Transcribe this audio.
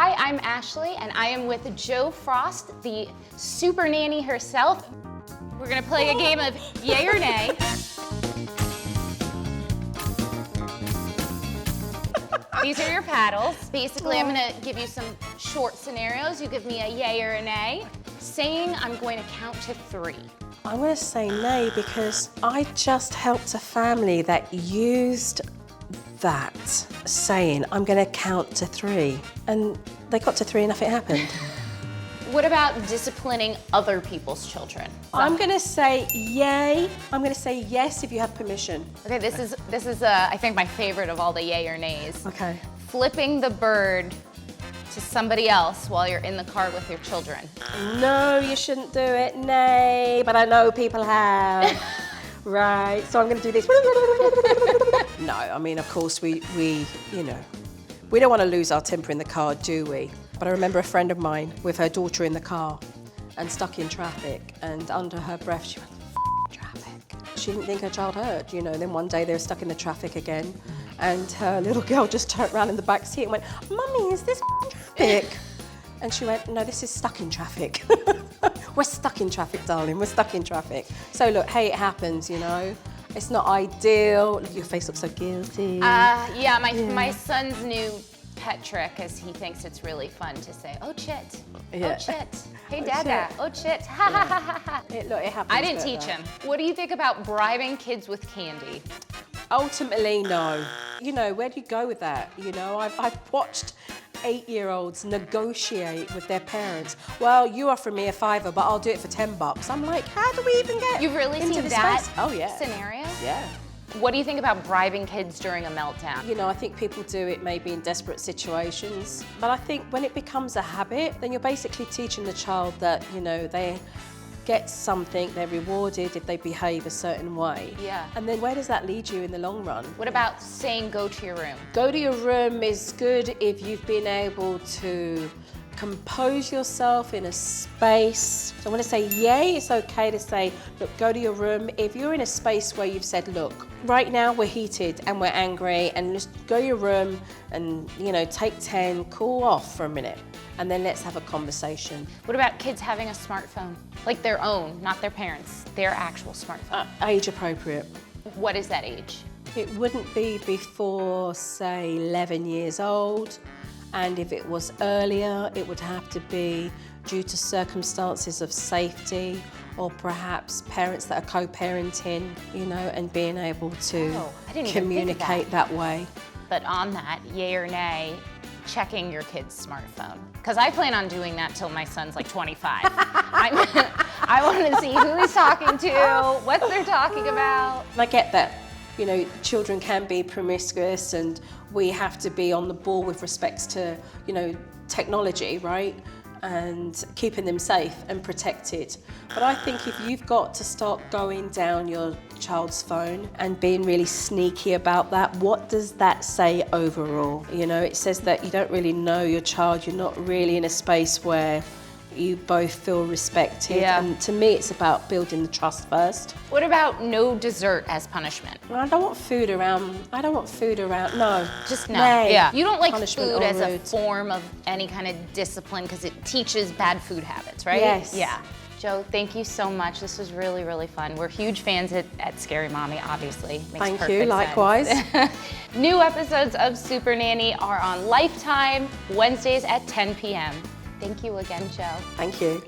Hi, I'm Ashley, and I am with Jo Frost, the super nanny herself. We're gonna play a game of yay or nay. These are your paddles. Basically, I'm gonna give you some short scenarios. You give me a yay or a nay. Saying I'm going to count to 3. I'm going to say nay because I just helped a family that used that saying, I'm going to count to 3. And they got to 3 and nothing happened. What about disciplining other people's children? I'm going to say yay. I'm going to say yes if you have permission. Okay, this is I think my favorite of all the yay or nays. Okay. Flipping the bird to somebody else while you're in the car with your children. No, you shouldn't do it. Nay, but I know people have. Right, so I'm going to do this. No, I mean, of course, we don't want to lose our temper in the car, do we? But I remember a friend of mine with her daughter in the car and stuck in traffic, and under her breath, she went, traffic. She didn't think her child heard, Then one day they were stuck in the traffic again, and her little girl just turned around in the back seat and went, Mummy, is this traffic? And she went, no, this is stuck in traffic. We're stuck in traffic, darling, we're stuck in traffic. So look, hey, it happens, It's not ideal. Your face looks so guilty. Yeah, my son's new pet trick is he thinks it's really fun to say, oh, chit, Yeah. oh, chit, hey, dada, oh, chit, ha, ha, ha, ha, ha. Look, it happens. I didn't teach him. What do you think about bribing kids with candy? Ultimately, no. Where do you go with that? I've watched 8-year-olds negotiate with their parents. Well, you offer me a $5, but I'll do it for $10. I'm like, how do we even get You've really into seen this that space? Oh, yeah. scenario? Yeah. What do you think about bribing kids during a meltdown? I think people do it maybe in desperate situations. But I think when it becomes a habit, then you're basically teaching the child that, they get something, they're rewarded if they behave a certain way. Yeah. And then where does that lead you in the long run? What about saying go to your room? Go to your room is good if you've been able to compose yourself in a space. So I want to say yay, it's okay to say, look, go to your room. If you're in a space where you've said, look, right now we're heated and we're angry, and just go to your room and, take 10, cool off for a minute, and then let's have a conversation. What about kids having a smartphone? Like their own, not their parents, their actual smartphone. Age appropriate. What is that age? It wouldn't be before, say, 11 years old. And if it was earlier, it would have to be due to circumstances of safety, or perhaps parents that are co-parenting, and being able to communicate that way. But on that, yay or nay, checking your kid's smartphone. Because I plan on doing that till my son's like 25. I want to see who he's talking to, what they're talking about. I get that. Children can be promiscuous, and we have to be on the ball with respects to, technology, right? And keeping them safe and protected. But I think if you've got to start going down your child's phone and being really sneaky about that, what does that say overall? It says that you don't really know your child, you're not really in a space where you both feel respected. Yeah. And to me, it's about building the trust first. What about no dessert as punishment? I don't want food around. No. Just no. Nay. Yeah. You don't like Punishment food or as a rude. form of any kind of discipline because it teaches bad food habits, right? Yes. Yeah. Jo, thank you so much. This was really, really fun. We're huge fans at Scary Mommy, obviously. Makes Thank perfect you, likewise. sense. New episodes of Supernanny are on Lifetime, Wednesdays at 10 p.m. Thank you again, Jo. Thank you.